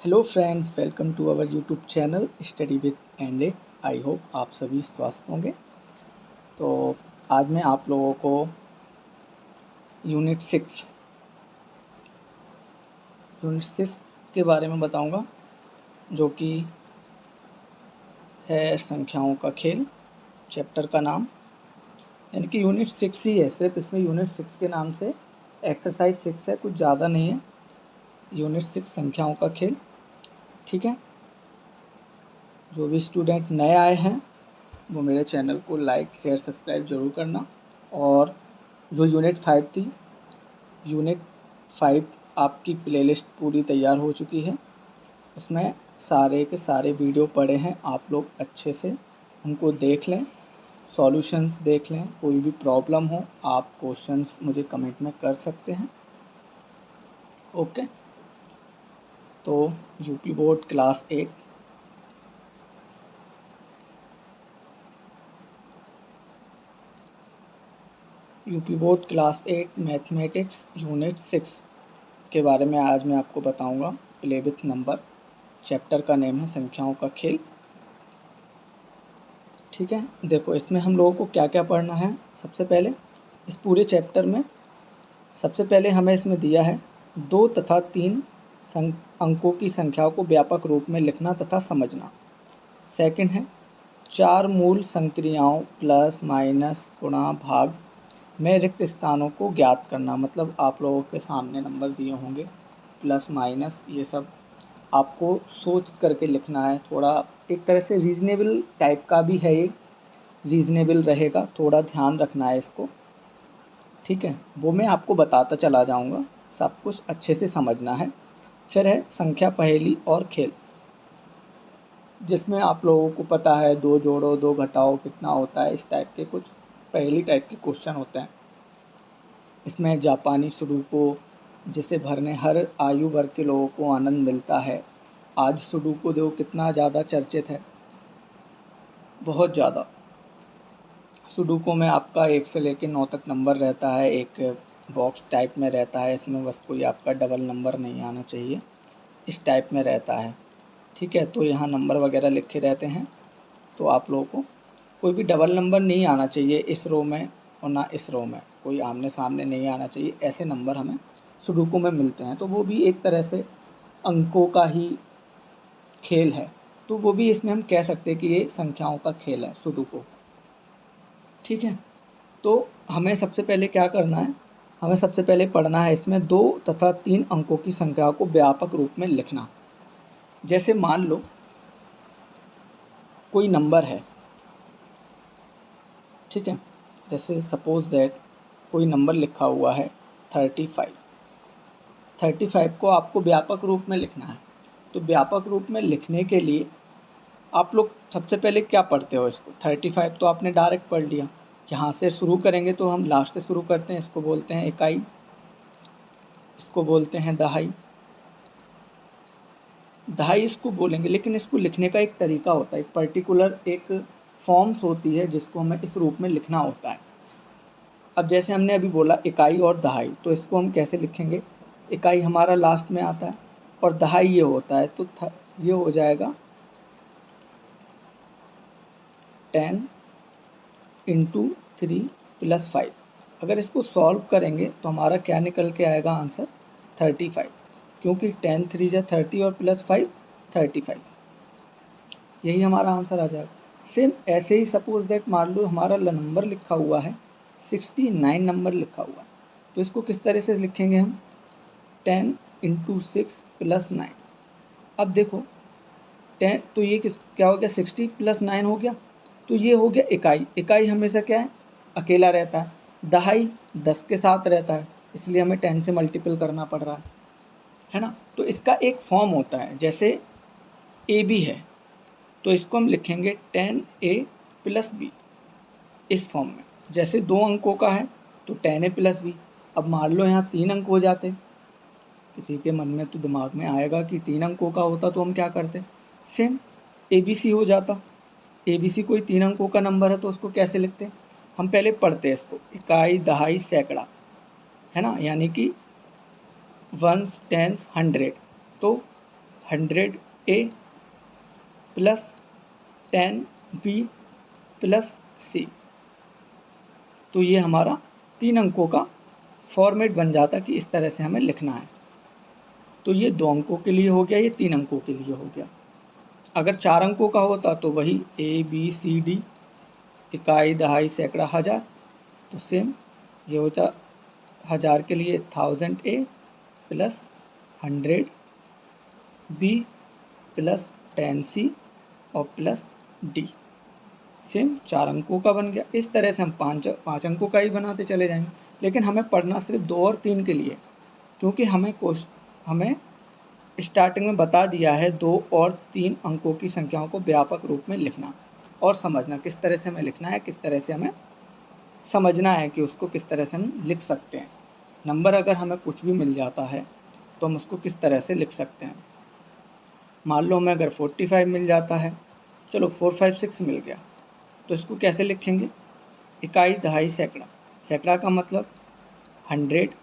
Hello friends, welcome to our YouTube channel study with and. I hope आप सभी स्वस्थ होंगे। तो आज मैं आप लोगों को यूनिट 6 के बारे में बताऊंगा, जो कि है संख्याओं का खेल। चैप्टर का नाम यानी कि यूनिट 6 ही है, सिर्फ इसमें यूनिट 6 के नाम से एक्सरसाइज 6 है, कुछ ज़्यादा नहीं है। यूनिट 6 संख्याओं का खेल, ठीक है। जो भी स्टूडेंट नए आए हैं वो मेरे चैनल को लाइक शेयर सब्सक्राइब ज़रूर करना। और जो यूनिट 5 थी, यूनिट 5 आपकी प्लेलिस्ट पूरी तैयार हो चुकी है। उसमें सारे के सारे वीडियो पड़े हैं, आप लोग अच्छे से उनको देख लें, सॉल्यूशंस देख लें। कोई भी प्रॉब्लम हो आप क्वेश्चंस मुझे कमेंट में कर सकते हैं। ओके, तो UP board class 8 mathematics unit 6 के बारे में आज मैं आपको बताऊंगा। प्ले विथ नंबर, चैप्टर का नेम है संख्याओं का खेल, ठीक है। देखो, इसमें हम लोगों को क्या क्या पढ़ना है। सबसे पहले इस पूरे चैप्टर में सबसे पहले हमें इसमें दिया है 2 तथा 3 अंकों की संख्याओं को व्यापक रूप में लिखना तथा समझना। सेकंड है 4 मूल संक्रियाओं प्लस माइनस गुणा भाग में रिक्त स्थानों को ज्ञात करना। मतलब आप लोगों के सामने नंबर दिए होंगे, प्लस माइनस, ये सब आपको सोच करके लिखना है। थोड़ा एक तरह से रीज़नेबल टाइप का भी है, ये रीज़नेबल रहेगा, थोड़ा ध्यान रखना है इसको, ठीक है। वो मैं आपको बताता चला जाऊंगा, सब कुछ अच्छे से समझना है। फिर है संख्या पहेली और खेल, जिसमें आप लोगों को पता है 2 जोड़ो 2 घटाओ कितना होता है, इस टाइप के कुछ पहेली टाइप के क्वेश्चन होते हैं। इसमें जापानी सुडोकू जिसे भरने हर आयु वर्ग के लोगों को आनंद मिलता है। आज सुडोकू जो कितना ज़्यादा चर्चित है, बहुत ज़्यादा। सुडोकू में आपका 1 से लेकर 9 तक नंबर रहता है, एक बॉक्स टाइप में रहता है। इसमें बस कोई आपका डबल नंबर नहीं आना चाहिए, इस टाइप में रहता है, ठीक है। तो यहाँ नंबर वगैरह लिखे रहते हैं, तो आप लोगों को कोई भी डबल नंबर नहीं आना चाहिए इस रो में और ना इस रो में, कोई आमने सामने नहीं आना चाहिए। ऐसे नंबर हमें सुडोकू में मिलते हैं, तो वो भी एक तरह से अंकों का ही खेल है। तो वो भी इसमें हम कह सकते हैं कि ये संख्याओं का खेल है सुडोकू, ठीक है। तो हमें सबसे पहले क्या करना है, हमें सबसे पहले पढ़ना है इसमें 2 तथा 3 अंकों की संख्या को व्यापक रूप में लिखना। जैसे मान लो कोई नंबर है, ठीक है। जैसे सपोज दैट कोई नंबर लिखा हुआ है 35 को आपको व्यापक रूप में लिखना है। तो व्यापक रूप में लिखने के लिए आप लोग सबसे पहले क्या पढ़ते हो, इसको 35 तो आपने डायरेक्ट पढ़ लिया। यहाँ से शुरू करेंगे तो हम लास्ट से शुरू करते हैं। इसको बोलते हैं इकाई, इसको बोलते हैं दहाई। दहाई इसको बोलेंगे, लेकिन इसको लिखने का एक तरीका होता है, एक पर्टिकुलर एक फॉर्म्स होती है जिसको हमें इस रूप में लिखना होता है। अब जैसे हमने अभी बोला इकाई और दहाई, तो इसको हम कैसे लिखेंगे। इकाई हमारा लास्ट में आता है और दहाई ये होता है, तो ये हो जाएगा 10 × 3 + 5। अगर इसको सॉल्व करेंगे तो हमारा क्या निकल के आएगा आंसर 35, क्योंकि 10 3 × 30 और +5 35, यही हमारा आंसर आ जाएगा। सेम ऐसे ही सपोज दैट मान लो हमारा नंबर लिखा हुआ है 69 नंबर लिखा हुआ है, तो इसको किस तरह से लिखेंगे हम 10 × 6 + 9। अब देखो 10, तो ये क्या हो गया 60 + 9 हो गया, तो ये हो गया इकाई। इकाई हमेशा क्या है, अकेला रहता है। दहाई 10 के साथ रहता है, इसलिए हमें 10 से मल्टीपल करना पड़ रहा है ना। तो इसका एक फॉर्म होता है, जैसे ए बी है तो इसको हम लिखेंगे 10A + B इस फॉर्म में। जैसे 2 अंकों का है तो 10A + B। अब मान लो यहाँ 3 अंक हो जाते, किसी के मन में तो दिमाग में आएगा कि 3 अंकों का होता तो हम क्या करते, सेम ABC हो जाता। ABC कोई 3 अंकों का नंबर है तो उसको कैसे लिखते, हम पहले पढ़ते हैं इसको, इकाई दहाई सैकड़ा, है ना, यानी कि वंस टेंस 100। तो 100A plus 10B plus C। तो ये हमारा 3 अंकों का फॉर्मेट बन जाता कि इस तरह से हमें लिखना है। तो ये 2 अंकों के लिए हो गया, ये 3 अंकों के लिए हो गया। अगर 4 अंकों का होता तो वही ABCD, इकाई, दहाई, सैकड़ा, हज़ार। तो सेम ये होता 1000 के लिए 1000A plus 100B plus 10C और प्लस D। सेम 4 अंकों का बन गया। इस तरह से हम 5 अंकों का ही बनाते चले जाएंगे। लेकिन हमें पढ़ना सिर्फ 2 और 3 के लिए, क्योंकि हमें स्टार्टिंग में बता दिया है 2 और 3 अंकों की संख्याओं को व्यापक रूप में लिखना और समझना किस तरह से हमें लिखना है, किस तरह से हमें समझना है कि उसको किस तरह से हम लिख सकते हैं। नंबर अगर हमें कुछ भी मिल जाता है तो हम उसको किस तरह से लिख सकते हैं। मान लो हमें अगर 45 मिल जाता है, चलो 4, 5, 6 मिल गया, तो इसको कैसे लिखेंगे? इकाई, दहाई, सैकड़ा। सैकड़ा का मतलब 100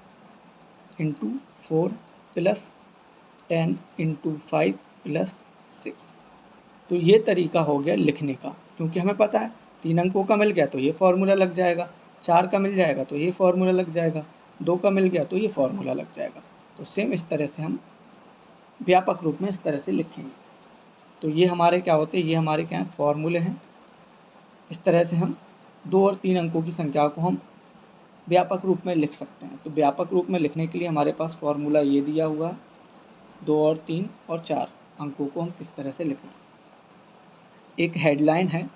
इंटू 4 प्लस 10 इंटू 5 प्लस 6। तो ये तरीका हो गया लिखने का, क्योंकि हमें पता है 3 अंकों का मिल गया तो ये फार्मूला लग जाएगा, 4 का मिल जाएगा तो ये फार्मूला लग जाएगा, 2 का मिल गया तो ये फार्मूला लग जाएगा। तो सेम इस तरह से हम व्यापक रूप में इस तरह से लिखेंगे। तो ये हमारे क्या होते हैं, ये हमारे क्या हैं, फॉर्मूले हैं। इस तरह से हम 2 और 3 अंकों की संख्या को हम व्यापक रूप में लिख सकते हैं। तो व्यापक रूप में लिखने के लिए हमारे पास फॉर्मूला ये दिया हुआ है, 2 और 3 और 4 अंकों को हम किस तरह से लिखें। एक हेडलाइन है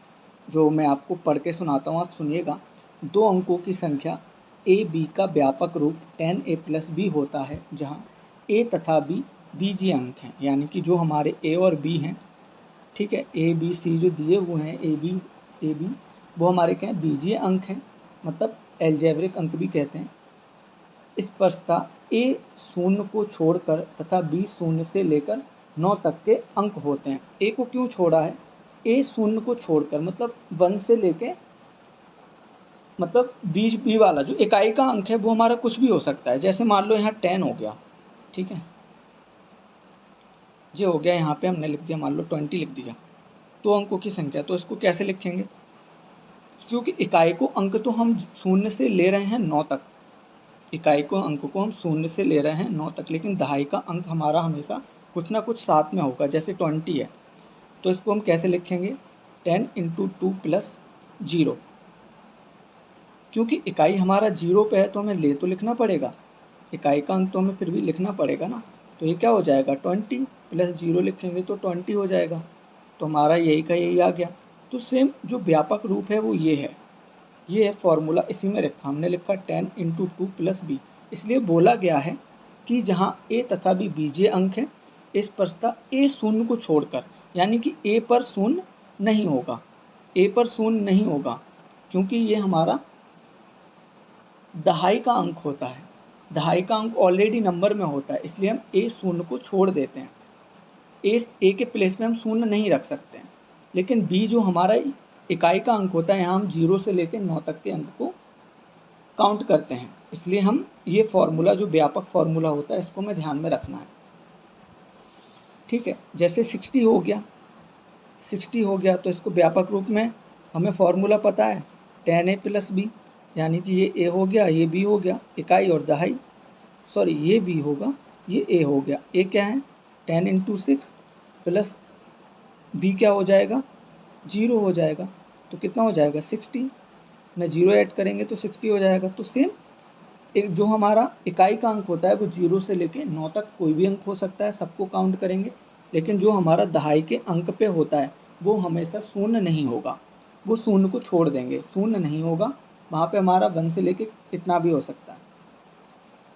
जो मैं आपको पढ़ के सुनाता हूँ, आप सुनिएगा। 2 अंकों की संख्या AB का व्यापक रूप 10A प्लस B होता है, जहाँ A तथा B बीजीय अंक हैं, यानी कि जो हमारे A और B हैं, ठीक है, ABC जो दिए हुए हैं AB वो हमारे क्या हैं, बीजीय अंक हैं, मतलब एल्जेब्रिक अंक भी कहते हैं। स्पष्टता A 0 को छोड़कर तथा B 0 से लेकर 9 तक के अंक होते हैं। A को क्यों छोड़ा है? A 0 को छोड़कर मतलब 1 से लेके मतलब B वाला जो इकाई का अंक है वो हमारा कुछ भी हो सकता है। जैसे मान लो यहाँ 10 हो गया, ठीक है, ये हो गया, यहाँ पे हमने लिख दिया, मान लो 20 लिख दिया, 2 अंकों की संख्या। तो इसको कैसे लिखेंगे? क्योंकि इकाई को अंक तो हम 0 से ले रहे हैं 9 तक, इकाई को अंक को हम 0 से ले रहे हैं 9 तक, लेकिन दहाई का अंक हमारा हमेशा कुछ ना कुछ साथ में होगा, जैसे 20 है। तो इसको हम कैसे लिखेंगे? 10 इंटू 2 प्लस 0। क्योंकि इकाई हमारा 0 पे है तो हमें ले तो लिखना पड़ेगा, इकाई का अंक तो हमें फिर भी लिखना पड़ेगा ना। तो ये क्या हो जाएगा? 20 प्लस 0 लिखेंगे तो 20 हो जाएगा। तो हमारा यही का यही आ गया। तो सेम जो व्यापक रूप है वो ये है फॉर्मूला, इसी में रखा हमने, लिखा 10 इंटू 2 प्लस B। इसलिए बोला गया है कि जहाँ A तथा B बीजीय अंक है, इस प्रस्ता A 0 को छोड़कर, यानी कि A पर 0 नहीं होगा, A पर 0 नहीं होगा, क्योंकि ये हमारा दहाई का अंक होता है। दहाई का अंक ऑलरेडी नंबर में होता है, इसलिए हम A 0 को छोड़ देते हैं। A के प्लेस में हम 0 नहीं रख सकते हैं। लेकिन B जो हमारा इकाई का अंक होता है, यहाँ हम 0 से लेकर 9 तक के अंक को काउंट करते हैं, इसलिए हम ये फार्मूला जो व्यापक फार्मूला होता है इसको हमें ध्यान में रखना है, ठीक है। जैसे 60 हो गया, 60 हो गया तो इसको व्यापक रूप में हमें फार्मूला पता है 10A प्लस B, यानी कि ये A हो गया, ये B हो गया, इकाई और दहाई, सॉरी ये B होगा, ये A हो गया। A क्या है? 10 इंटू 6 प्लस B क्या हो जाएगा? 0 हो जाएगा। तो कितना हो जाएगा? 60 में 0 ऐड करेंगे तो 60 हो जाएगा। तो सेम एक जो हमारा इकाई का अंक होता है वो 0 से लेके 9 तक कोई भी अंक हो सकता है, सबको काउंट करेंगे। लेकिन जो हमारा दहाई के अंक पे होता है वो हमेशा 0 नहीं होगा, वो 0 को छोड़ देंगे, 0 नहीं होगा वहाँ पे हमारा 1 से लेके कितना भी हो सकता है,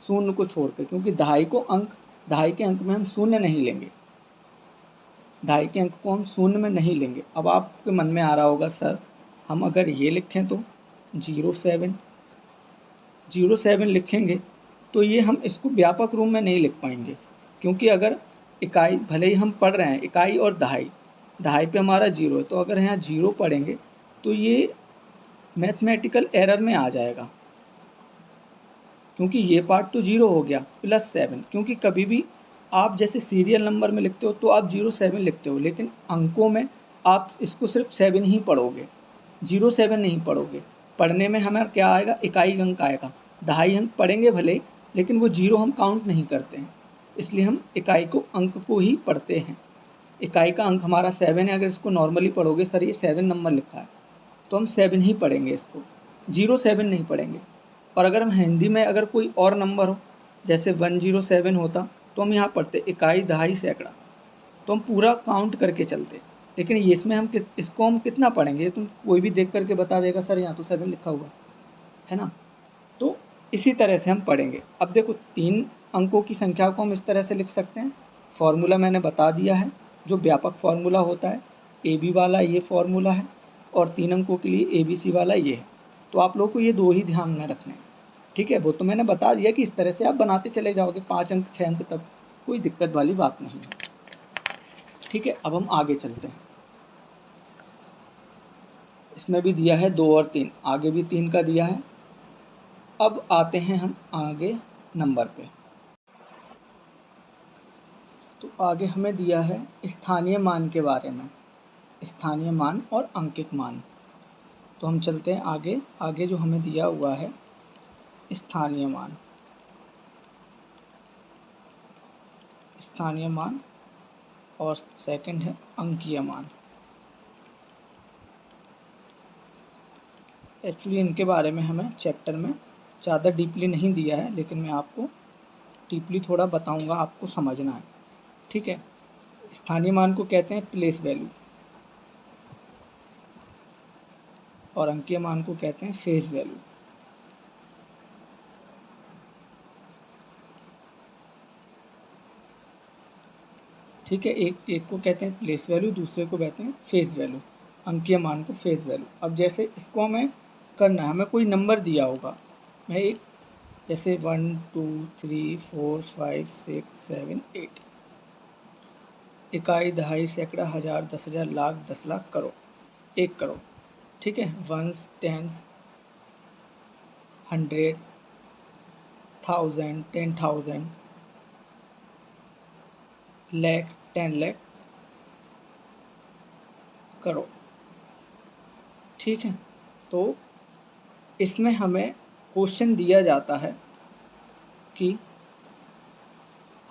0 को छोड़ के, क्योंकि दहाई के अंक में हम 0 नहीं लेंगे, दहाई के अंक को हम 0 में नहीं लेंगे। अब आपके मन में आ रहा होगा सर हम अगर ये लिखें तो 07 लिखेंगे तो ये हम इसको व्यापक रूप में नहीं लिख पाएंगे, क्योंकि अगर इकाई भले ही हम पढ़ रहे हैं इकाई और दहाई पे हमारा 0 है, तो अगर यहाँ 0 पढ़ेंगे तो ये मैथमेटिकल एरर में आ जाएगा, क्योंकि ये पार्ट तो 0 हो गया प्लस 7, क्योंकि कभी भी आप जैसे सीरियल नंबर में लिखते हो तो आप 07 लिखते हो, लेकिन अंकों में आप इसको सिर्फ 7 ही पढ़ोगे, 07 नहीं पढ़ोगे। पढ़ने में हमें क्या आएगा, इकाई अंक आएगा। दहाई अंक पढ़ेंगे भले, लेकिन वो 0 हम काउंट नहीं करते हैं, इसलिए हम इकाई को अंक को ही पढ़ते हैं। इकाई का अंक हमारा 7 है। अगर इसको नॉर्मली पढ़ोगे, सर ये 7 नंबर लिखा है, तो हम 7 ही पढ़ेंगे, इसको 07 नहीं पढ़ेंगे। और अगर हम हिंदी में अगर कोई और नंबर हो, जैसे 107 होता, तो हम यहाँ पढ़ते इकाई, दहाई, सैकड़ा, तो हम पूरा काउंट करके चलते। लेकिन ये इसमें हम इसको हम कितना पढ़ेंगे, तुम कोई भी देख करके बता देगा सर यहाँ तो 7 लिखा हुआ है ना। तो इसी तरह से हम पढ़ेंगे। अब देखो 3 अंकों की संख्या को हम इस तरह से लिख सकते हैं। फॉर्मूला मैंने बता दिया है, जो व्यापक फार्मूला होता है, AB वाला ये फार्मूला है, और 3 अंकों के लिए ABC वाला ये है। तो आप लोगों को ये 2 ही ध्यान में रखने हैं, ठीक है। वो तो मैंने बता दिया कि इस तरह से आप बनाते चले जाओगे, 5 अंक 6 अंक तक, कोई दिक्कत वाली बात नहीं है, ठीक है। अब हम आगे चलते हैं। इसमें भी दिया है 2 और 3, आगे भी 3 का दिया है। अब आते हैं हम आगे नंबर पे। तो आगे हमें दिया है स्थानीय मान के बारे में, स्थानीय मान और अंकित मान। तो हम चलते हैं आगे। आगे जो हमें दिया हुआ है स्थानीय मान, स्थानीय मान, और सेकंड है अंकीय मान। एक्चुअली इनके बारे में हमें चैप्टर में ज़्यादा डीपली नहीं दिया है, लेकिन मैं आपको डीपली थोड़ा बताऊंगा, आपको समझना है, ठीक है। स्थानीय मान को कहते हैं प्लेस वैल्यू, और अंकीय मान को कहते हैं फेस वैल्यू। ठीक है, एक को कहते हैं प्लेस वैल्यू, दूसरे को कहते हैं फेस वैल्यू, अंकीय मान को फेस वैल्यू। अब जैसे इसको हमें करना है, हमें कोई नंबर दिया होगा, मैं एक जैसे 1 2 3 4 5 6 7 8, इकाई, दहाई, सैकड़ा, हज़ार, 10,000, लाख, 10 लाख, करोड़, 1 करोड़, ठीक है। वंस, टेंस, 100, 1000, 10,000, लाख, 10 लाख, करोड़, ठीक है। तो इसमें हमें क्वेश्चन दिया जाता है कि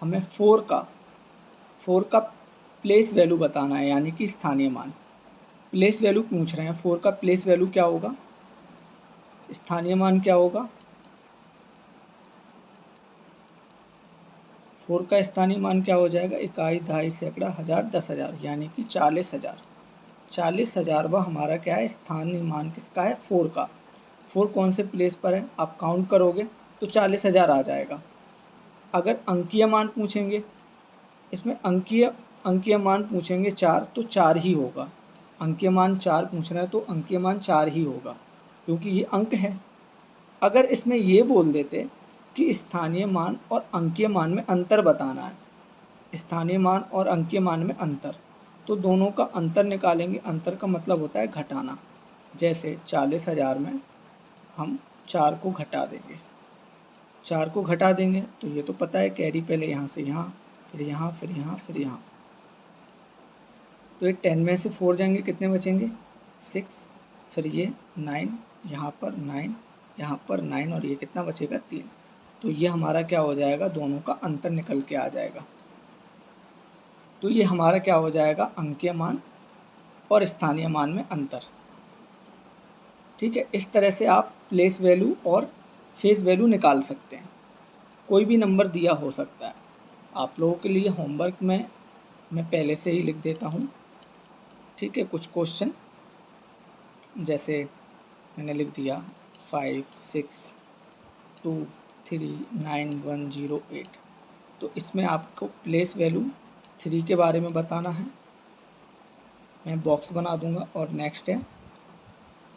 हमें 4 का प्लेस वैल्यू बताना है, यानी कि स्थानीय मान। प्लेस वैल्यू पूछ रहे हैं, 4 का प्लेस वैल्यू क्या होगा, स्थानीय मान क्या होगा। 4 का स्थानीय मान क्या हो जाएगा, इकाई, दहाई, सैकड़ा, हज़ार, 10,000, यानी कि 40,000। 40,000 वह हमारा क्या है, स्थानीय मान किसका है, 4 का। 4 कौन से प्लेस पर है, आप काउंट करोगे तो 40,000 आ जाएगा। अगर अंकीय मान पूछेंगे, इसमें अंकीय मान पूछेंगे 4, तो 4 ही होगा। अंकीय मान 4 पूछ रहे हैं तो अंकीय मान 4 ही होगा, क्योंकि ये अंक है। अगर इसमें ये बोल देते कि स्थानीय मान और अंकीय मान में अंतर बताना है, स्थानीय मान और अंकीय मान में अंतर, तो दोनों का अंतर निकालेंगे। अंतर का मतलब होता है घटाना। जैसे 40,000 में हम 4 को घटा देंगे, 4 को घटा देंगे तो ये तो पता है कैरी पहले यहाँ से यहाँ, फिर यहाँ, फिर यहाँ, फिर यहाँ, तो ये 10 में से 4 जाएंगे, कितने बचेंगे, 6, फिर ये 9, यहाँ पर 9, यहाँ पर 9, और ये कितना बचेगा, 3। तो ये हमारा क्या हो जाएगा, दोनों का अंतर निकल के आ जाएगा। तो ये हमारा क्या हो जाएगा, अंकीय मान और स्थानीय मान में अंतर, ठीक है। इस तरह से आप प्लेस वैल्यू और फेस वैल्यू निकाल सकते हैं। कोई भी नंबर दिया हो सकता है। आप लोगों के लिए होमवर्क में मैं पहले से ही लिख देता हूँ, ठीक है। कुछ क्वेश्चन जैसे मैंने लिख दिया 5 6 2 3 9 1 0 8, तो इसमें आपको प्लेस वैल्यू 3 के बारे में बताना है। मैं बॉक्स बना दूंगा। और नेक्स्ट है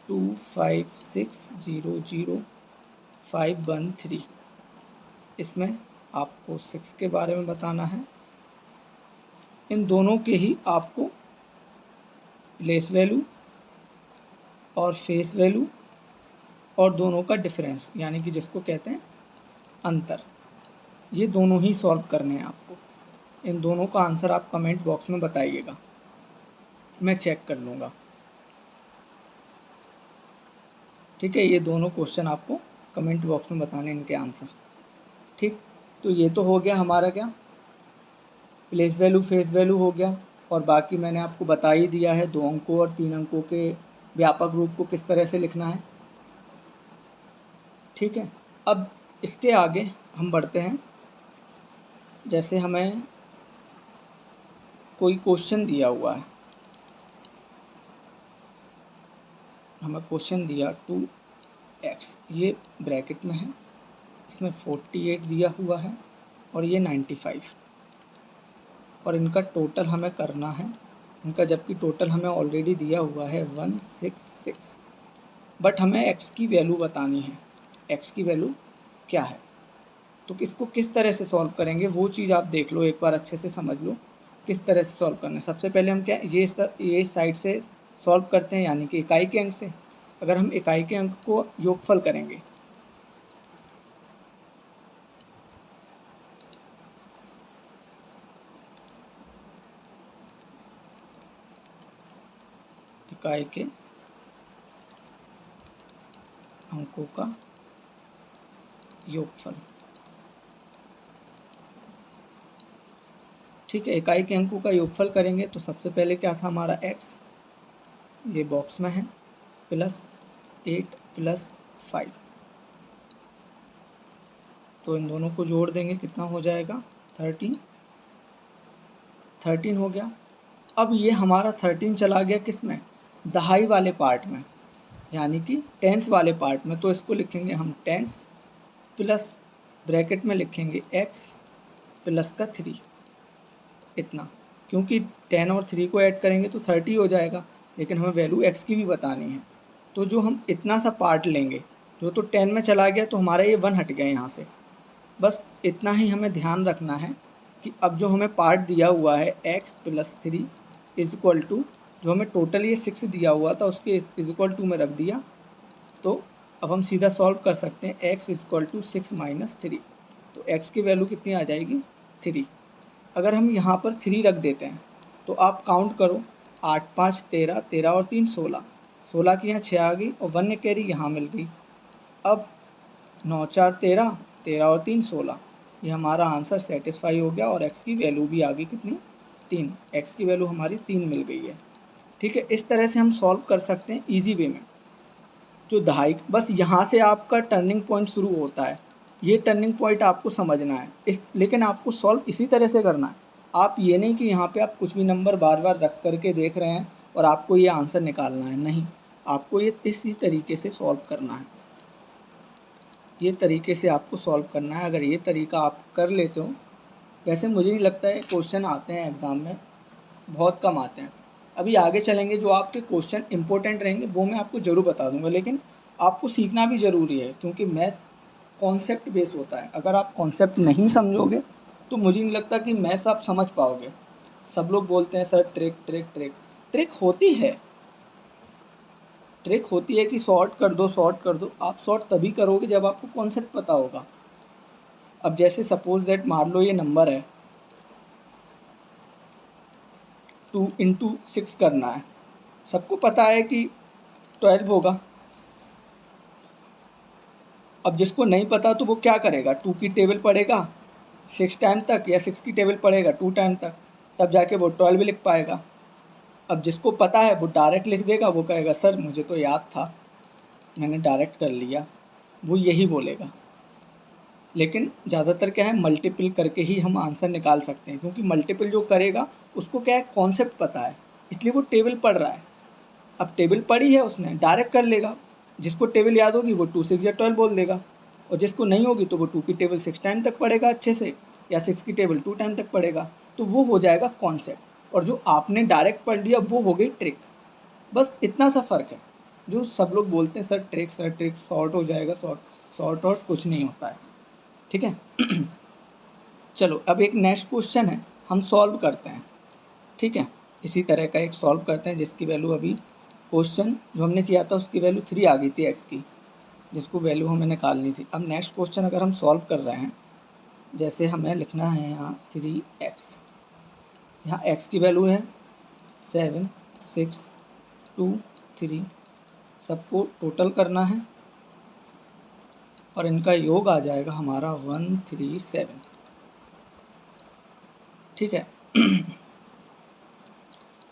2 5 6 0 0 5 1 3, इसमें आपको 6 के बारे में बताना है। इन दोनों के ही आपको प्लेस वैल्यू और फेस वैल्यू और दोनों का डिफरेंस, यानी कि जिसको कहते हैं अंतर, ये दोनों ही सॉल्व करने हैं आपको। इन दोनों का आंसर आप कमेंट बॉक्स में बताइएगा, मैं चेक कर लूँगा। ठीक है, ये दोनों क्वेश्चन आपको कमेंट बॉक्स में बताने इनके आंसर। ठीक, तो ये तो हो गया हमारा क्या, प्लेस वैल्यू फेस वैल्यू हो गया, और बाकी मैंने आपको बता ही दिया है 2 अंकों और 3 अंकों के व्यापक रूप को किस तरह से लिखना है। ठीक है, अब इसके आगे हम बढ़ते हैं। जैसे हमें कोई क्वेश्चन दिया हुआ है, हमें क्वेश्चन दिया 2x, ये ब्रैकेट में है, इसमें 48 दिया हुआ है और ये 95, और इनका टोटल हमें करना है। इनका जबकि टोटल हमें ऑलरेडी दिया हुआ है 166, बट हमें x की वैल्यू बतानी है, x की वैल्यू क्या है। तो इसको किस तरह से सॉल्व करेंगे वो चीज़ आप देख लो, एक बार अच्छे से समझ लो किस तरह से सॉल्व करना है। सबसे पहले हम क्या ये साइड से सॉल्व करते हैं, यानी कि इकाई के अंक से। अगर हम इकाई के अंक को योगफल करेंगे, इकाई के अंकों का योगफल, ठीक है, इकाई के अंकों का योगफल करेंगे तो सबसे पहले क्या था हमारा x, ये बॉक्स में है, प्लस 8 प्लस 5, तो इन दोनों को जोड़ देंगे, कितना हो जाएगा 13 हो गया। अब ये हमारा 13 चला गया किस में, दहाई वाले पार्ट में, यानी कि टेंस वाले पार्ट में। तो इसको लिखेंगे हम टेंस प्लस ब्रैकेट में लिखेंगे x प्लस का 3, इतना, क्योंकि 10 और 3 को ऐड करेंगे तो 30 हो जाएगा, लेकिन हमें वैल्यू x की भी बतानी है। तो जो हम इतना सा पार्ट लेंगे, जो तो 10 में चला गया तो हमारा ये 1 हट गया यहाँ से। बस इतना ही हमें ध्यान रखना है कि अब जो हमें पार्ट दिया हुआ है x plus 3 is equal to, जो हमें टोटल ये 6 दिया हुआ था उसके इज इक्वल टू में रख दिया। तो अब हम सीधा सॉल्व कर सकते हैं, x is equal to 6 minus 3, तो x की वैल्यू कितनी आ जाएगी 3। अगर हम यहाँ पर 3 रख देते हैं तो आप काउंट करो, 8 5 13, 13 और 3 16, 16 की यहाँ 6 आ गई और 1 ने कैरी यहाँ मिल गई। अब 9 4 13, 13 और 3 16, ये हमारा आंसर सेटिस्फाई हो गया और x की वैल्यू भी आ गई कितनी 3, x की वैल्यू हमारी 3 मिल गई है। ठीक है, इस तरह से हम सॉल्व कर सकते हैं ईजी वे में। जो दहाई, बस यहाँ से आपका टर्निंग पॉइंट शुरू होता है, ये टर्निंग पॉइंट आपको समझना है लेकिन आपको सॉल्व इसी तरह से करना है। आप ये नहीं कि यहाँ पे आप कुछ भी नंबर बार बार रख करके देख रहे हैं और आपको ये आंसर निकालना है, नहीं, आपको ये इसी तरीके से सॉल्व करना है, ये तरीके से आपको सॉल्व करना है। अगर ये तरीका आप कर लेते हो, वैसे मुझे नहीं लगता है क्वेश्चन आते हैं एग्ज़ाम में, बहुत कम आते हैं। अभी आगे चलेंगे, जो आपके क्वेश्चन इंपॉर्टेंट रहेंगे वो मैं आपको ज़रूर बता दूंगा, लेकिन आपको सीखना भी ज़रूरी है क्योंकि मैथ्स कॉन्सेप्ट बेस होता है। अगर आप कॉन्सेप्ट नहीं समझोगे तो मुझे नहीं लगता कि मैथ्स आप समझ पाओगे। सब लोग बोलते हैं sir trick trick trick, trick होती है, ट्रिक होती है कि शॉर्ट कर दो शॉर्ट कर दो, आप शॉर्ट तभी करोगे जब आपको कॉन्सेप्ट पता होगा। अब जैसे सपोज दैट मान लो ये नंबर है 2 इंटू 6 करना है, सबको पता है कि 12 होगा। अब जिसको नहीं पता तो वो क्या करेगा, 2 की टेबल पढ़ेगा 6 टाइम तक या 6 की टेबल पढ़ेगा 2 टाइम तक, तब जाके वो 12 लिख पाएगा। अब जिसको पता है वो डायरेक्ट लिख देगा, वो कहेगा सर मुझे तो याद था मैंने डायरेक्ट कर लिया, वो यही बोलेगा। लेकिन ज़्यादातर क्या है, मल्टीपल करके ही हम आंसर निकाल सकते हैं, क्योंकि मल्टीपल जो करेगा उसको क्या है कॉन्सेप्ट पता है, इसलिए वो टेबल पढ़ रहा है। अब टेबल पढ़ी है उसने, डायरेक्ट कर लेगा। जिसको टेबल याद होगी वो 2 6 या 12 बोल देगा, और जिसको नहीं होगी तो वो 2 की टेबल 6 टाइम तक पढ़ेगा अच्छे से, या 6 की टेबल 2 टाइम तक पढ़ेगा, तो वो हो जाएगा कॉन्सेप्ट। और जो आपने डायरेक्ट पढ़ लिया वो हो गई ट्रिक। बस इतना सा फ़र्क है। जो सब लोग बोलते हैं सर ट्रिक शॉर्ट हो जाएगा, शॉर्ट और कुछ नहीं होता है। ठीक है चलो अब एक नेक्स्ट क्वेश्चन है, हम सॉल्व करते हैं। ठीक है, इसी तरह का एक सॉल्व करते हैं जिसकी वैल्यू अभी क्वेश्चन जो हमने किया था उसकी वैल्यू 3 आ गई थी एक्स की, जिसको वैल्यू हमें निकालनी थी। अब नेक्स्ट क्वेश्चन अगर हम सॉल्व कर रहे हैं, जैसे हमें लिखना है यहाँ 3x, यहाँ x की वैल्यू है 7, 6, 2, 3, सबको टोटल करना है और इनका योग आ जाएगा हमारा 137। ठीक है।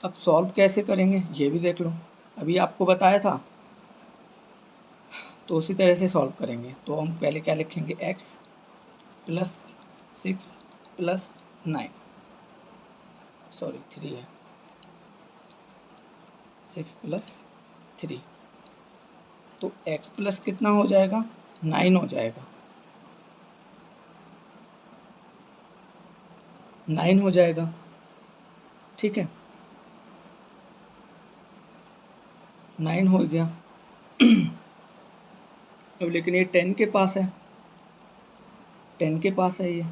अब सॉल्व कैसे करेंगे ये भी देख लो, अभी आपको बताया था, तो उसी तरह से सॉल्व करेंगे। तो हम पहले क्या लिखेंगे, x प्लस 6 प्लस 9, सॉरी 3 है, 6 प्लस 3, तो x प्लस कितना हो जाएगा, 9 हो जाएगा, 9 हो जाएगा। ठीक है, 9 हो गया। अब लेकिन ये 10 के पास है, 10 के पास है ये,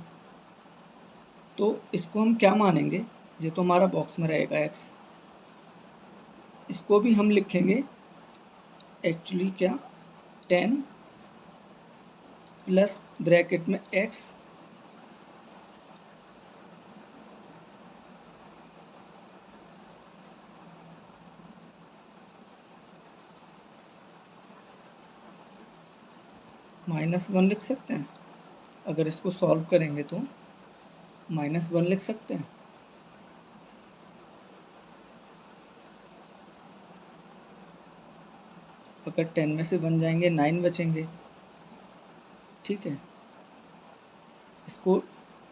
तो इसको हम क्या मानेंगे, ये तो हमारा बॉक्स में रहेगा x, इसको भी हम लिखेंगे एक्चुअली क्या, 10 प्लस ब्रैकेट में x -1 लिख सकते हैं। अगर इसको सॉल्व करेंगे तो -1 लिख सकते हैं। अगर 10 में से 1 जाएंगे 9 बचेंगे। ठीक है, इसको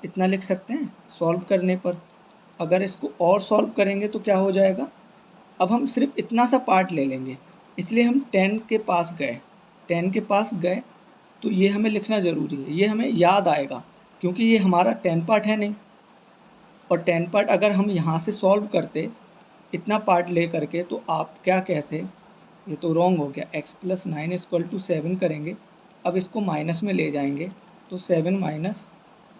इतना लिख सकते हैं सॉल्व करने पर। अगर इसको और सॉल्व करेंगे तो क्या हो जाएगा, अब हम सिर्फ इतना सा पार्ट ले लेंगे, इसलिए हम 10 के पास गए, 10 के पास गए तो ये हमें लिखना ज़रूरी है, ये हमें याद आएगा क्योंकि ये हमारा 10 पार्ट है नहीं। और 10 पार्ट अगर हम यहाँ से सॉल्व करते इतना पार्ट ले करके, तो आप क्या कहते, ये तो रॉन्ग हो गया, x प्लस 9 इक्वल टू 7 करेंगे। अब इसको माइनस में ले जाएंगे तो 7 माइनस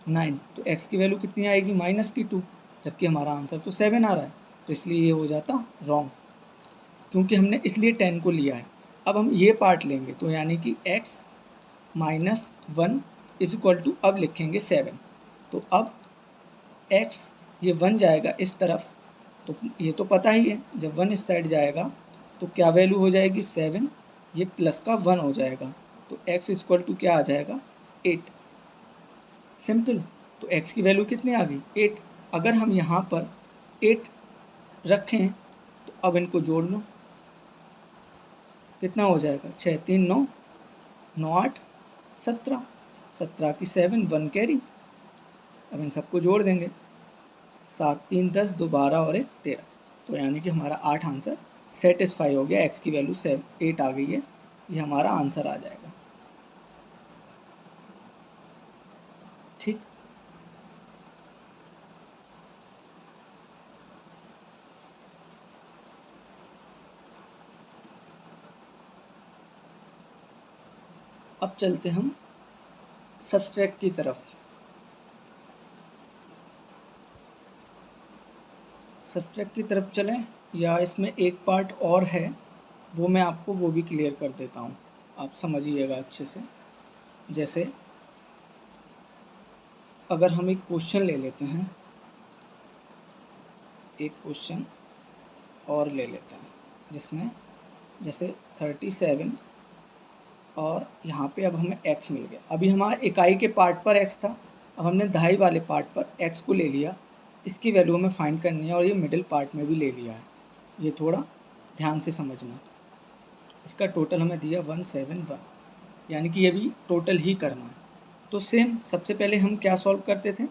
9, तो x की वैल्यू कितनी आएगी, -2, जबकि हमारा आंसर तो 7 आ रहा है, तो इसलिए ये हो जाता रॉन्ग, क्योंकि हमने इसलिए 10 को लिया है। अब हम ये पार्ट लेंगे तो यानी कि x -1 इज इक्वल टू, अब लिखेंगे 7, तो अब x ये 1 जाएगा इस तरफ, तो ये तो पता ही है जब 1 इस साइड जाएगा तो क्या वैल्यू हो जाएगी, 7, ये प्लस का 1 हो जाएगा, तो x इक्वल टू क्या आ जाएगा, 8। सिंपल। तो x की वैल्यू कितनी आ गई, 8। अगर हम यहाँ पर 8 रखें तो अब इनको जोड़ लो, कितना हो जाएगा, 6 3 9, 9 8 17, 17 की 7, 1 कैरी। अब इन सबको जोड़ देंगे, 7 3 10, 2 12 और 1 13, तो यानी कि हमारा 8 आंसर सेटिस्फाई हो गया, x की वैल्यू 8 आ गई है, ये हमारा आंसर आ जाएगा। ठीक, अब चलते हम सब्सट्रैक्ट की तरफ। सब्सट्रैक्ट की तरफ चलें, या इसमें एक पार्ट और है वो मैं आपको वो भी क्लियर कर देता हूँ, आप समझिएगा अच्छे से। जैसे अगर हम एक क्वेश्चन ले लेते हैं, एक क्वेश्चन और ले लेते हैं जिसमें जैसे 37 और यहाँ पे अब हमें x मिल गया। अभी हमारा इकाई के पार्ट पर x था, अब हमने दहाई वाले पार्ट पर x को ले लिया, इसकी वैल्यू हमें फाइंड करनी है और ये मिडिल पार्ट में भी ले लिया है, ये थोड़ा ध्यान से समझना। इसका टोटल हमें दिया 171, यानी कि ये भी टोटल ही करना है। तो सेम सबसे पहले हम क्या सॉल्व करते थे,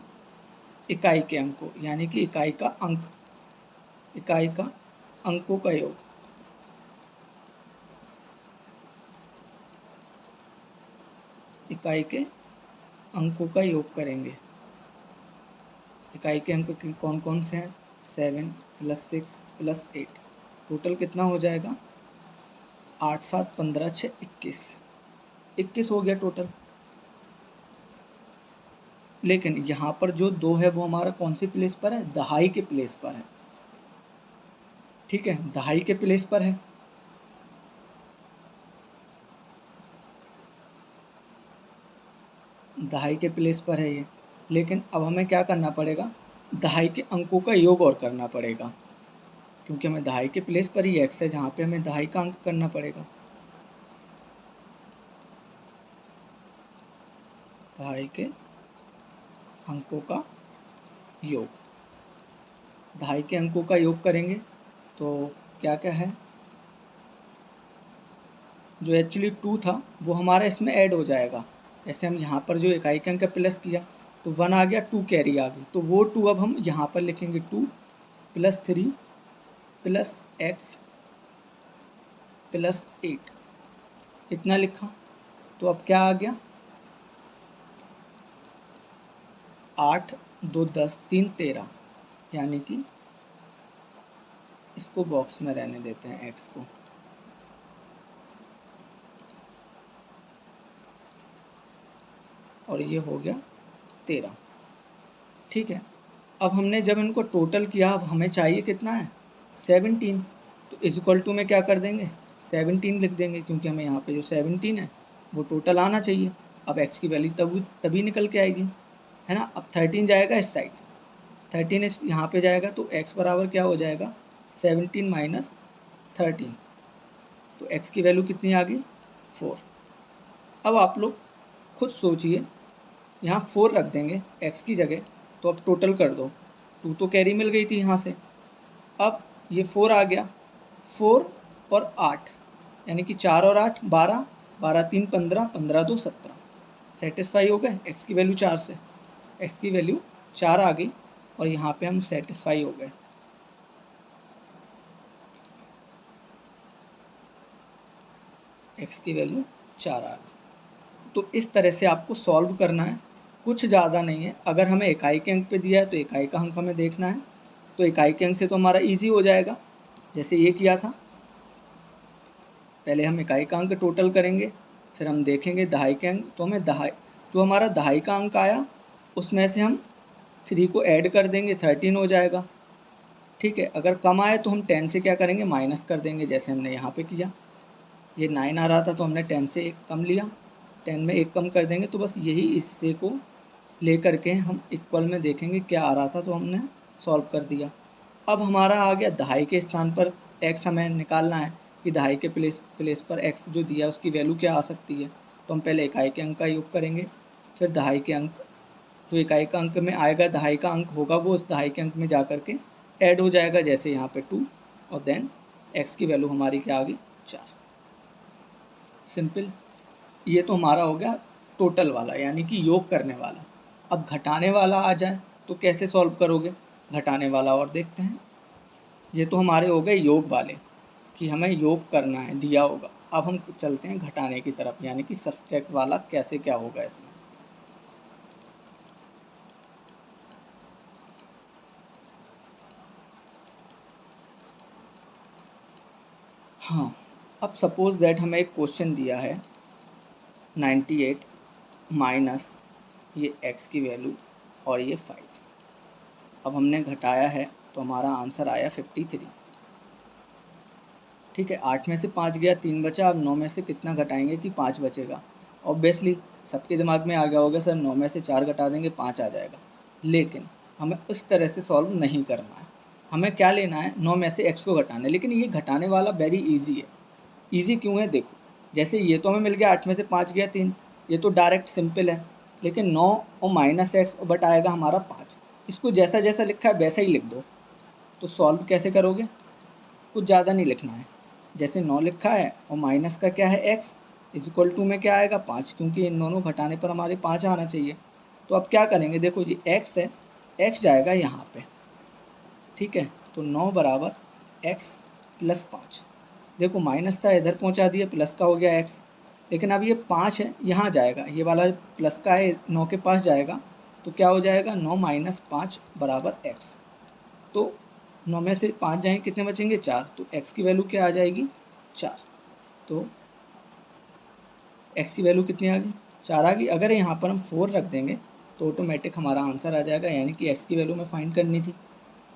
इकाई के अंक को, यानी कि इकाई का अंक, इकाई का अंकों का योग, इकाई के अंकों का योग करेंगे। इकाई के अंक कौन कौन से हैं, 7 प्लस 6 प्लस 8, टोटल कितना हो जाएगा, 8 7 15 6 21, 21 हो गया टोटल। लेकिन यहाँ पर जो 2 है वो हमारा कौन सी प्लेस पर है, दहाई के प्लेस पर है। ठीक है, दहाई के प्लेस पर है। दहाई के प्लेस पर है ये, लेकिन अब हमें क्या करना पड़ेगा, दहाई के अंकों का योग और करना पड़ेगा, क्योंकि हमें दहाई के प्लेस पर ही x है जहाँ पे हमें दहाई का अंक करना पड़ेगा। दहाई के अंकों का योग, दहाई के अंकों का योग करेंगे तो क्या क्या है, जो एक्चुअली 2 था वो हमारा इसमें ऐड हो जाएगा। ऐसे हम यहाँ पर जो इकाई के अंक प्लस किया तो 1 आ गया, 2 कैरी आ गई, तो वो 2 अब हम यहाँ पर लिखेंगे 2 + 3 + x + 8, इतना लिखा। तो अब क्या आ गया, 8 2 10 3 13, यानी कि इसको बॉक्स में रहने देते हैं x को, और ये हो गया 13। ठीक है, अब हमने जब इनको टोटल किया, अब हमें चाहिए कितना है 17, तो इक्वल टू में क्या कर देंगे 17 लिख देंगे, क्योंकि हमें यहाँ पे जो 17 है वो टोटल आना चाहिए। अब x की वैल्यू तभी निकल के आएगी, है ना। अब 13 जाएगा इस साइड, 13 इस यहाँ पे जाएगा, तो x बराबर क्या हो जाएगा 17 - 13, तो x की वैल्यू कितनी आ गई 4। अब आप लोग खुद सोचिए, यहाँ 4 रख देंगे x की जगह, तो अब टोटल कर दो, 2 तो कैरी मिल गई थी यहाँ से, अब ये 4 आ गया, 4 और 8 यानी कि 4 और 8 12, 12 3 15, 15 2 17, सेटिस्फाई हो गए। x की वैल्यू 4 से, x की वैल्यू 4 आ गई और यहाँ पे हम सेटिस्फाई हो गए। x की वैल्यू 4 आ गई। तो इस तरह से आपको सॉल्व करना है, कुछ ज़्यादा नहीं है। अगर हमें इकाई के अंक पे दिया है तो इकाई का अंक हमें देखना है, तो इकाई के अंक से तो हमारा इजी हो जाएगा, जैसे ये किया था। पहले हम इकाई का अंक टोटल करेंगे, फिर हम देखेंगे दहाई के अंक, तो हमें दहाई, जो हमारा दहाई का अंक आया उसमें से हम 3 को ऐड कर देंगे, 13 हो जाएगा। ठीक है, अगर कम आए तो हम 10 से क्या करेंगे माइनस कर देंगे, जैसे हमने यहाँ पे किया। ये 9 आ रहा था तो हमने 10 से 1 कम लिया, 10 में 1 कम कर देंगे, तो बस यही हिस्से को ले करके हम इक्वल में देखेंगे क्या आ रहा था, तो हमने सॉल्व कर दिया। अब हमारा आ गया दहाई के स्थान पर x, हमें निकालना है कि दहाई के प्लेस पर x जो दिया उसकी वैल्यू क्या आ सकती है। तो हम पहले इकाई के अंक का योग करेंगे, फिर दहाई के अंक, जो इकाई का अंक में आएगा दहाई का अंक होगा वो उस दहाई के अंक में जा करके ऐड हो जाएगा, जैसे यहाँ पे 2, और देन x की वैल्यू हमारी क्या आ गई 4। सिंपल। ये तो हमारा हो गया टोटल वाला, यानी कि योग करने वाला। अब घटाने वाला आ जाए तो कैसे सॉल्व करोगे घटाने वाला, और देखते हैं। ये तो हमारे हो गए योग वाले, कि हमें योग करना है दिया होगा। अब हम चलते हैं घटाने की तरफ, यानी कि सब्ट्रैक्ट वाला कैसे क्या होगा इसमें। हाँ, अब सपोज दैट हमें एक क्वेश्चन दिया है 98 माइनस ये x की वैल्यू और ये 5। अब हमने घटाया है तो हमारा आंसर आया 53। ठीक है, 8 में से 5 गया, 3 बचा। अब 9 में से कितना घटाएंगे कि 5 बचेगा। ऑब्वियसली सबके दिमाग में आ गया होगा सर 9 में से 4 घटा देंगे 5 आ जाएगा, लेकिन हमें उस तरह से सॉल्व नहीं करना है। हमें क्या लेना है, 9 में से x को घटाना है। लेकिन ये घटाने वाला वेरी ईजी है। ईजी क्यों है देखो, जैसे ये तो हमें मिल गया 8 में से 5 गया 3, ये तो डायरेक्ट सिंपल है। लेकिन 9 और माइनस एक्स बट आएगा हमारा 5, इसको जैसा जैसा लिखा है वैसा ही लिख दो। तो सॉल्व कैसे करोगे, कुछ ज़्यादा नहीं लिखना है। जैसे 9 लिखा है और माइनस का क्या है x, इज इक्वल टू में क्या आएगा 5, क्योंकि इन दोनों घटाने पर हमारे 5 आना चाहिए। तो अब क्या करेंगे, देखो जी x है, x जाएगा यहाँ पे। ठीक है, तो 9 बराबर x + 5। देखो माइनस था इधर पहुँचा दिया, प्लस का हो गया x। लेकिन अब ये 5 है यहाँ जाएगा, ये वाला प्लस का है 9 के पास जाएगा, तो क्या हो जाएगा 9 - 5 बराबर x। तो 9 में से 5 जाएंगे कितने बचेंगे 4, तो x की वैल्यू क्या आ जाएगी 4। तो x की वैल्यू कितनी आ गई 4 आ गई। अगर यहाँ पर हम 4 रख देंगे तो ऑटोमेटिक हमारा आंसर आ जाएगा, यानी कि x की वैल्यू में फाइंड करनी थी,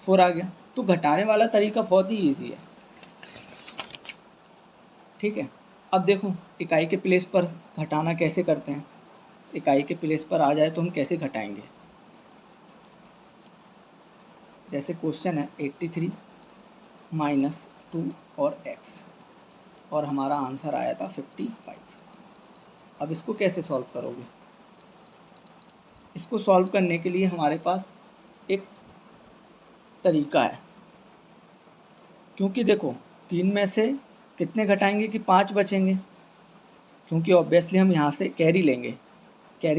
4 आ गया। तो घटाने वाला तरीका बहुत ही ईजी है। ठीक है, अब देखो इकाई के प्लेस पर घटाना कैसे करते हैं। इकाई के प्लेस पर आ जाए तो हम कैसे घटाएंगे। जैसे क्वेश्चन है 83 माइनस 2 और x, और हमारा आंसर आया था 55। अब इसको कैसे सॉल्व करोगे? इसको सॉल्व करने के लिए हमारे पास एक तरीका है, क्योंकि देखो 3 में से कितने घटाएंगे कि 5 बचेंगे, क्योंकि ऑब्वियसली हम यहाँ से कैरी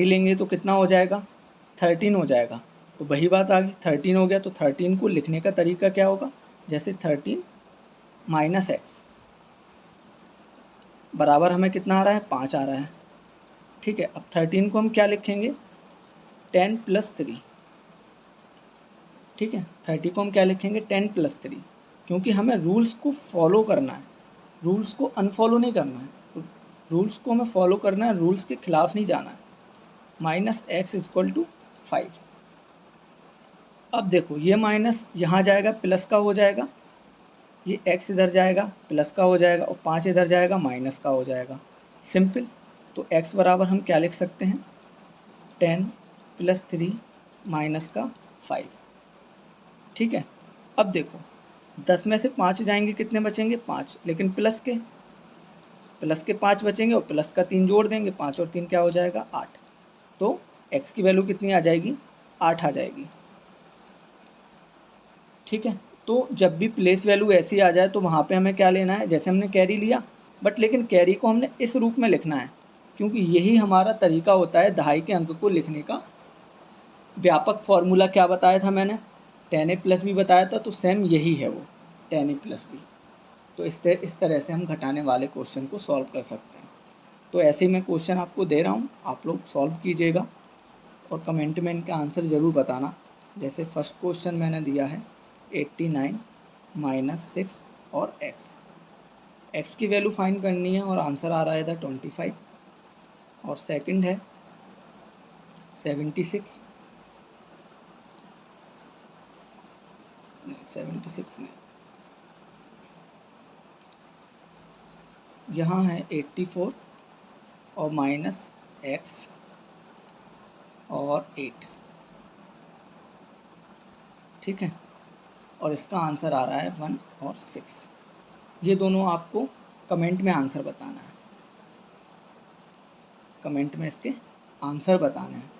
लेंगे तो कितना हो जाएगा? 13 हो जाएगा। तो वही बात आ गई, 13 हो गया। तो 13 को लिखने का तरीका क्या होगा? जैसे 13 माइनस एक्स बराबर हमें कितना आ रहा है? 5 आ रहा है। ठीक है, अब 13 को हम क्या लिखेंगे? 10 प्लस 3। ठीक है, 30 को हम क्या लिखेंगे? 10 प्लस 3, क्योंकि हमें रूल्स को फॉलो करना है, रूल्स को अनफॉलो नहीं करना है, रूल्स को हमें फॉलो करना है, रूल्स के खिलाफ नहीं जाना है। Minus x equal to 5। अब देखो ये माइनस यहाँ जाएगा, प्लस का हो जाएगा, ये x इधर जाएगा, प्लस का हो जाएगा, और 5 इधर जाएगा, माइनस का हो जाएगा। सिंपल। तो x बराबर हम क्या लिख सकते हैं? 10 प्लस 3 माइनस का 5। ठीक है, अब देखो 10 में से 5 जाएंगे, कितने बचेंगे? 5, लेकिन प्लस के 5 बचेंगे, और प्लस का 3 जोड़ देंगे, 5 और 3 क्या हो जाएगा? 8। तो x की वैल्यू कितनी आ जाएगी? 8 आ जाएगी। ठीक है, तो जब भी प्लेस वैल्यू ऐसी आ जाए तो वहाँ पे हमें क्या लेना है? जैसे हमने कैरी लिया, बट लेकिन कैरी को हमने इस रूप में लिखना है, क्योंकि यही हमारा तरीका होता है दहाई के अंक को लिखने का। व्यापक फॉर्मूला क्या बताया था मैंने? 10a प्लस भी बताया था, तो सेम यही है वो 10a प्लस भी। तो इस तरह से हम घटाने वाले क्वेश्चन को सॉल्व कर सकते हैं। तो ऐसे ही मैं क्वेश्चन आपको दे रहा हूँ, आप लोग सॉल्व कीजिएगा और कमेंट में इनका आंसर ज़रूर बताना। जैसे फर्स्ट क्वेश्चन मैंने दिया है 89 माइनस 6 और x की वैल्यू फाइंड करनी है, और आंसर आ रहा है इधर 25। और सेकंड है 76 नहीं, यहाँ है 84 और माइनस x और 8। ठीक है, और इसका आंसर आ रहा है 1 और 6। ये दोनों आपको कमेंट में आंसर बताना है, कमेंट में इसके आंसर बताने हैं।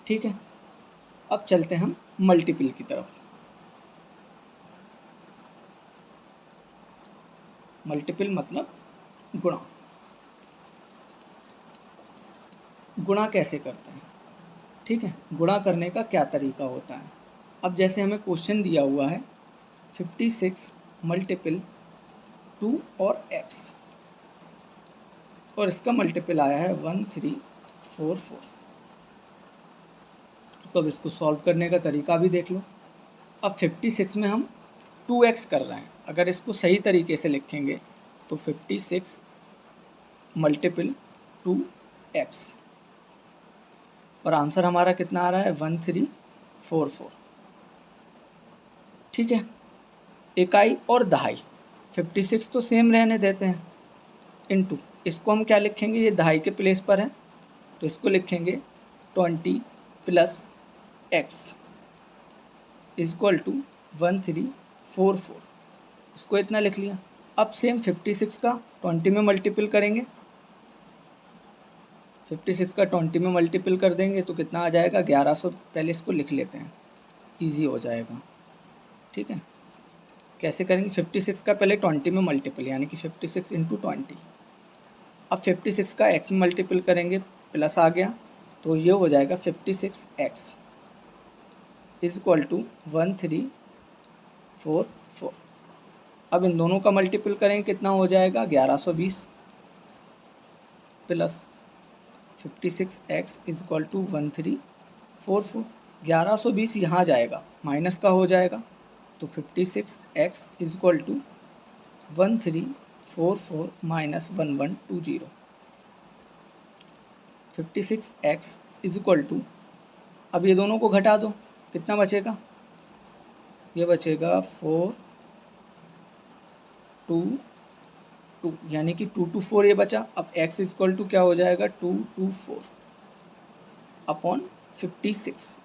ठीक है, अब चलते हैं हम मल्टीपल की तरफ। मल्टीपल मतलब गुणा। गुणा कैसे करते हैं? ठीक है, गुणा करने का क्या तरीका होता है? अब जैसे हमें क्वेश्चन दिया हुआ है 56 मल्टीपल 2 और x, और इसका मल्टीपल आया है 1344। तो अब इसको सॉल्व करने का तरीका भी देख लो। अब 56 में हम 2x कर रहे हैं, अगर इसको सही तरीके से लिखेंगे तो 56 मल्टीपल 2x, और आंसर हमारा कितना आ रहा है? 1344। ठीक है, इकाई और दहाई 56 तो सेम रहने देते हैं, इनटू इसको हम क्या लिखेंगे? ये दहाई के प्लेस पर है, तो इसको लिखेंगे 20 प्लस x इक्वल टू 1344। इसको इतना लिख लिया। अब सेम 56 का 20 में मल्टीपल करेंगे, 56 का 20 में मल्टीपल कर देंगे तो कितना आ जाएगा? 1100। पहले इसको लिख लेते हैं, इजी हो जाएगा। ठीक है, कैसे करेंगे? 56 का पहले 20 में मल्टीपल, यानी कि 56 इंटू 20। अब 56 का x में मल्टीपल करेंगे, प्लस आ गया, तो ये हो जाएगा 56x इक्वल टू 1344। अब इन दोनों का मल्टीपल करेंगे, कितना हो जाएगा? 1120 प्लस 56x इक्वल टू 1344। 1120 यहाँ जाएगा, माइनस का हो जाएगा, तो 56x equal to 1344 minus 1120। 56x equal to, अब ये दोनों को घटा दो, कितना बचेगा? ये बचेगा 4 2 2, यानी कि 2 to 4 ये बचा। अब x इक्वल टू क्या हो जाएगा? 2 to 4 अपॉन 56।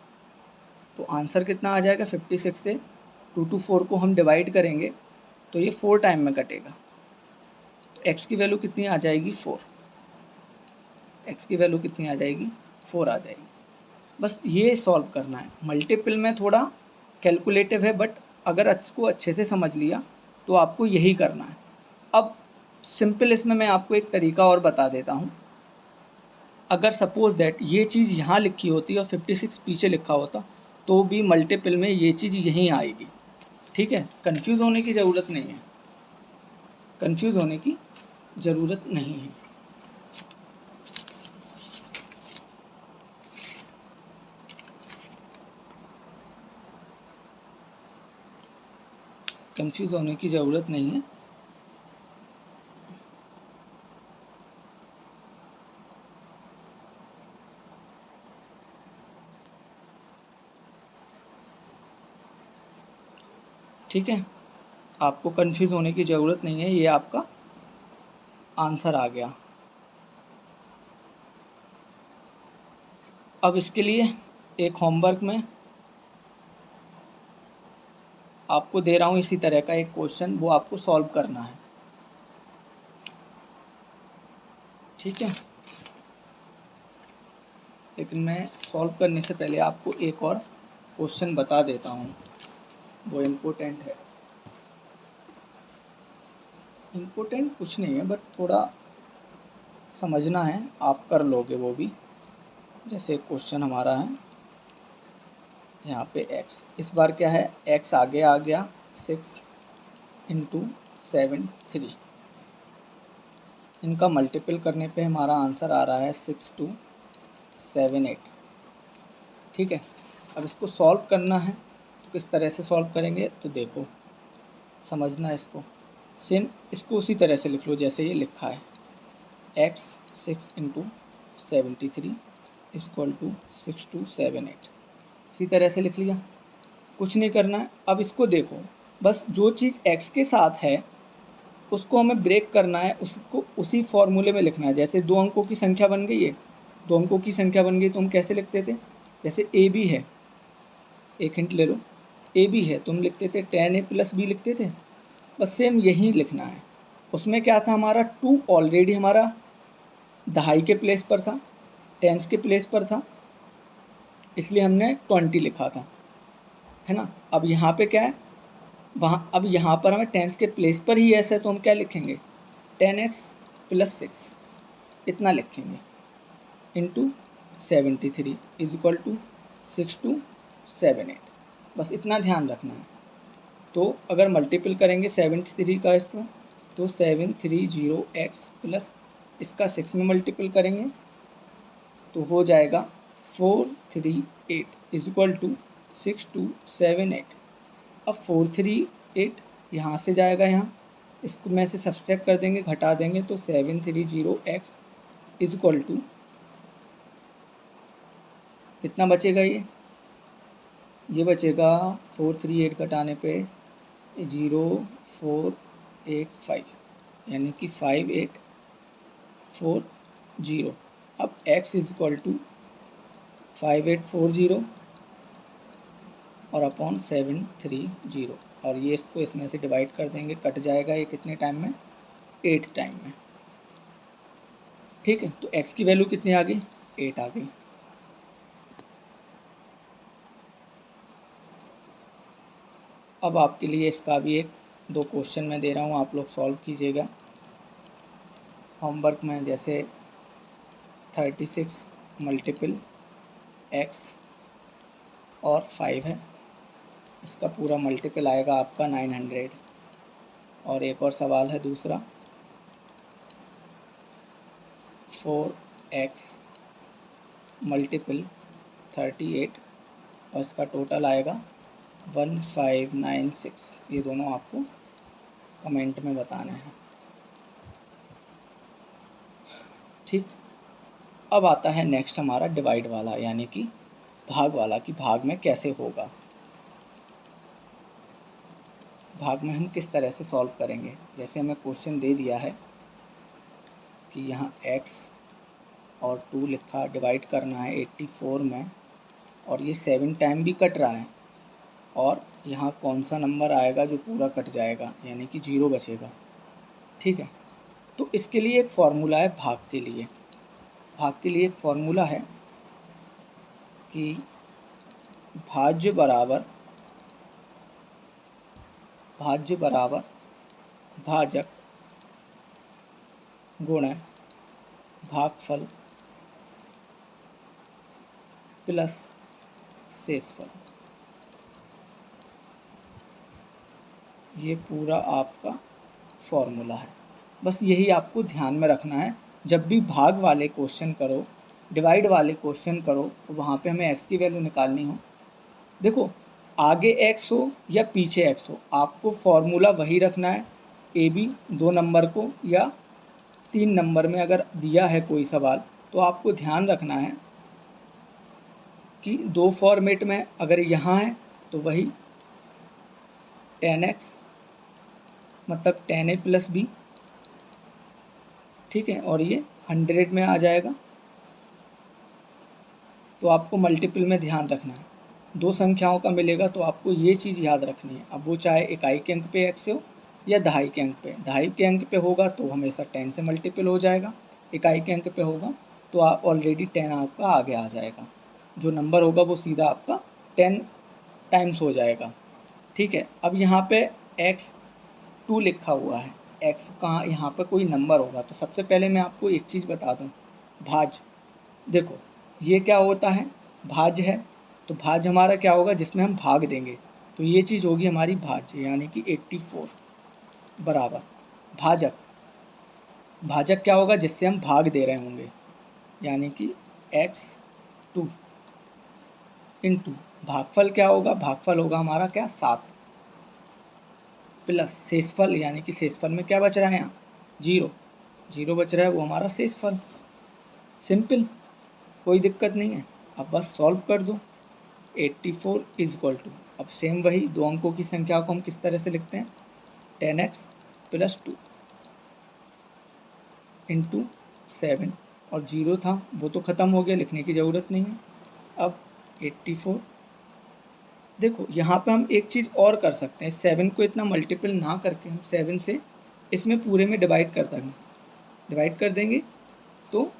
तो आंसर कितना आ जाएगा, 56 से 2 to 4 को हम डिवाइड करेंगे तो ये 4 टाइम में कटेगा। तो x की वैल्यू कितनी आ जाएगी, 4। x की वैल्यू कितनी आ जाएगी, 4 आ जाएगी। बस ये सॉल्व करना है। मल्टीपल में थोड़ा कैलकुलेटिव है, बट अगर इसको अच्छे से समझ लिया तो आपको यही करना है। अब सिंपल इसमें मैं आपको एक तरीका और बता देता हूँ। अगर सपोज दैट ये चीज़ यहाँ लिखी होती और 56 पीछे लिखा होता तो भी मल्टीपल में ये चीज़ यहीं आएगी। ठीक है, कंफ्यूज होने की ज़रूरत नहीं है, कंफ्यूज होने की ज़रूरत नहीं है। कंफ्यूज होने की ज़रूरत नहीं है। ठीक है, आपको कंफ्यूज होने की ज़रूरत नहीं है, ये आपका आंसर आ गया। अब इसके लिए एक होमवर्क में आपको दे रहा हूँ इसी तरह का एक क्वेश्चन, वो आपको सॉल्व करना है। ठीक है, लेकिन मैं सॉल्व करने से पहले आपको एक और क्वेश्चन बता देता हूँ, वो इम्पोर्टेंट है। इम्पोर्टेंट कुछ नहीं है, बट थोड़ा समझना है, आप कर लोगे वो भी। जैसे क्वेश्चन हमारा है यहाँ पे x, इस बार क्या है, x आगे आ गया 6 × 7 3। इनका मल्टीपल करने पे हमारा आंसर आ रहा है 6 2 7 8। ठीक है, अब इसको सॉल्व करना है तो किस तरह से सॉल्व करेंगे, तो देखो समझना इसको। सेम इसको उसी तरह से लिख लो जैसे ये लिखा है, x 6 × 73 = 6 2 7 8। इसी तरह से लिख लिया, कुछ नहीं करना है। अब इसको देखो, बस जो चीज़ x के साथ है उसको हमें ब्रेक करना है, उसको उसी फॉर्मूले में लिखना है। जैसे 2 अंकों की संख्या बन गई है, 2 अंकों की संख्या बन गई तो हम कैसे लिखते थे, जैसे ए बी है, एक हिंट ले लो, ए बी है तो हम लिखते थे 10a + b लिखते थे। बस सेम यही लिखना है। उसमें क्या था, हमारा 2 ऑलरेडी हमारा दहाई के प्लेस पर था, टेंस के प्लेस पर था, इसलिए हमने 20 लिखा था, है ना। अब यहाँ पे क्या है, वहाँ अब यहाँ पर हमें टेंस के प्लेस पर ही ऐसा है तो हम क्या लिखेंगे, 10x + 6 इतना लिखेंगे इंटू 73 = 6 2 7 8। बस इतना ध्यान रखना है। तो अगर मल्टीपल करेंगे 73 का इसका, तो 730x प्लस इसका 6 में मल्टीपल करेंगे तो हो जाएगा 438 = 6 2 7 8। अब 438 यहाँ से जाएगा, यहाँ इसको में से सब्सट्रैक्ट कर देंगे, घटा देंगे तो 730x = कितना बचेगा, ये बचेगा 438 घटाने पे 0485, यानी कि 5840। अब x = 5840 और अपॉन 730, और ये इसको इसमें से डिवाइड कर देंगे, कट जाएगा ये कितने टाइम में, 8 टाइम में। ठीक है, तो x की वैल्यू कितनी आ गई, 8 आ गई। अब आपके लिए इसका भी 1-2 क्वेश्चन मैं दे रहा हूँ, आप लोग सॉल्व कीजिएगा होमवर्क में। जैसे 36 मल्टीपल x और 5 है, इसका पूरा मल्टीपल आएगा आपका 900। और एक और सवाल है दूसरा, 4x मल्टीपल 38 और इसका टोटल आएगा 1596। ये दोनों आपको कमेंट में बताने हैं। ठीक, अब आता है नेक्स्ट हमारा डिवाइड वाला, यानी कि भाग वाला, कि भाग में कैसे होगा, भाग में हम किस तरह से सॉल्व करेंगे। जैसे हमें क्वेश्चन दे दिया है कि यहाँ x और 2 लिखा, डिवाइड करना है 84 में और ये 7 टाइम भी कट रहा है, और यहाँ कौन सा नंबर आएगा जो पूरा कट जाएगा, यानी कि 0 बचेगा। ठीक है, तो इसके लिए एक फार्मूला है भाग के लिए। भाग के लिए एक फार्मूला है कि भाज्य बराबर भाजक गुणा भागफल प्लस शेषफल। ये पूरा आपका फॉर्मूला है। बस यही आपको ध्यान में रखना है, जब भी भाग वाले क्वेश्चन करो, डिवाइड वाले क्वेश्चन करो, तो वहाँ पे हमें x की वैल्यू निकालनी हो। देखो, आगे x हो या पीछे x हो, आपको फॉर्मूला वही रखना है। ए बी 2 नंबर को या 3 नंबर में अगर दिया है कोई सवाल, तो आपको ध्यान रखना है कि 2 फॉर्मेट में अगर यहाँ है तो वही 10x मतलब 10a प्लस b, ठीक है, और ये 100 में आ जाएगा। तो आपको मल्टीपल में ध्यान रखना है, 2 संख्याओं का मिलेगा तो आपको ये चीज़ याद रखनी है। अब वो चाहे इकाई के अंक पे x हो या दहाई के अंक पे, दहाई के अंक पे होगा तो हमेशा 10 से मल्टीपल हो जाएगा, इकाई के अंक पे होगा तो आप ऑलरेडी 10 आपका आगे आ जाएगा, जो नंबर होगा वो सीधा आपका 10 टाइम्स हो जाएगा। ठीक है, अब यहाँ पे x2 लिखा हुआ है, x का यहाँ पे कोई नंबर होगा। तो सबसे पहले मैं आपको एक चीज़ बता दूँ, भाज्य, देखो ये क्या होता है, भाज्य है, तो भाज्य हमारा क्या होगा, जिसमें हम भाग देंगे, तो ये चीज़ होगी हमारी भाज्य, यानी कि 84 बराबर भाजक। भाजक क्या होगा, जिससे हम भाग दे रहे होंगे, यानी कि x2 इंटू भागफल क्या होगा, भागफल होगा हमारा क्या 7 प्लस शेषफल, यानी कि शेषफल में क्या बच रहा है, यहाँ 0 बच रहा है, वो हमारा शेषफल। सिंपल, कोई दिक्कत नहीं है। अब बस सॉल्व कर दो। 84 इज इक्वल टू, अब सेम वही 2 अंकों की संख्या को हम किस तरह से लिखते हैं, 10x प्लस 2 इंटू 7, और 0 था वो तो ख़त्म हो गया, लिखने की ज़रूरत नहीं है। अब 84, देखो यहाँ पे हम एक चीज़ और कर सकते हैं, 7 को इतना मल्टीपल ना करके हम 7 से इसमें पूरे में डिवाइड कर देंगे, तो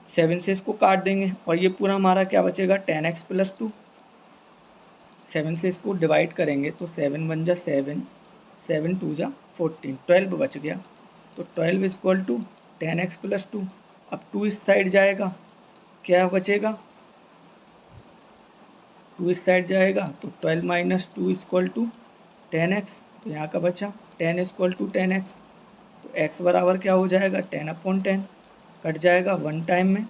7 से इसको काट देंगे और ये पूरा हमारा क्या बचेगा, 10x प्लस 2। 7 से इसको डिवाइड करेंगे तो 7 1 जा 7, 7 2 जा 14, 12 बच गया। तो 12 इक्वल टू 10x प्लस 2। अब 2 इस साइड जाएगा, क्या बचेगा, 2 इस साइड जाएगा तो 12 माइनस 2 इक्वल टू 10x। तो यहाँ का बचा 10 इक्वल टू 10x, तो x बराबर क्या हो जाएगा, 10/10, कट जाएगा 1 टाइम में,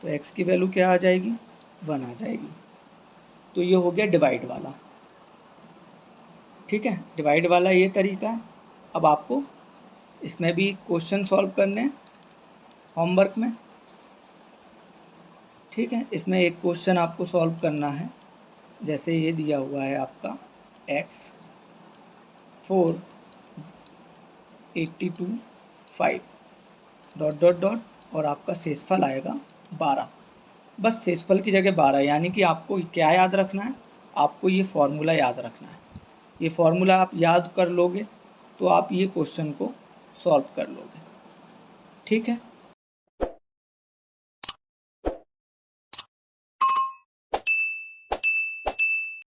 तो x की वैल्यू क्या आ जाएगी, 1 आ जाएगी। तो ये हो गया डिवाइड वाला। ठीक है, डिवाइड वाला ये तरीका है। अब आपको इसमें भी क्वेश्चन सॉल्व करने हैं होमवर्क में। ठीक है, इसमें एक क्वेश्चन आपको सॉल्व करना है, जैसे ये दिया हुआ है आपका x4 82 5 डॉट डॉट डॉट, और आपका शेषफल आएगा 12। बस शेषफल की जगह 12, यानी कि आपको क्या याद रखना है, आपको ये फार्मूला याद रखना है। ये फार्मूला आप याद कर लोगे तो आप ये क्वेश्चन को सॉल्व कर लोगे। ठीक है।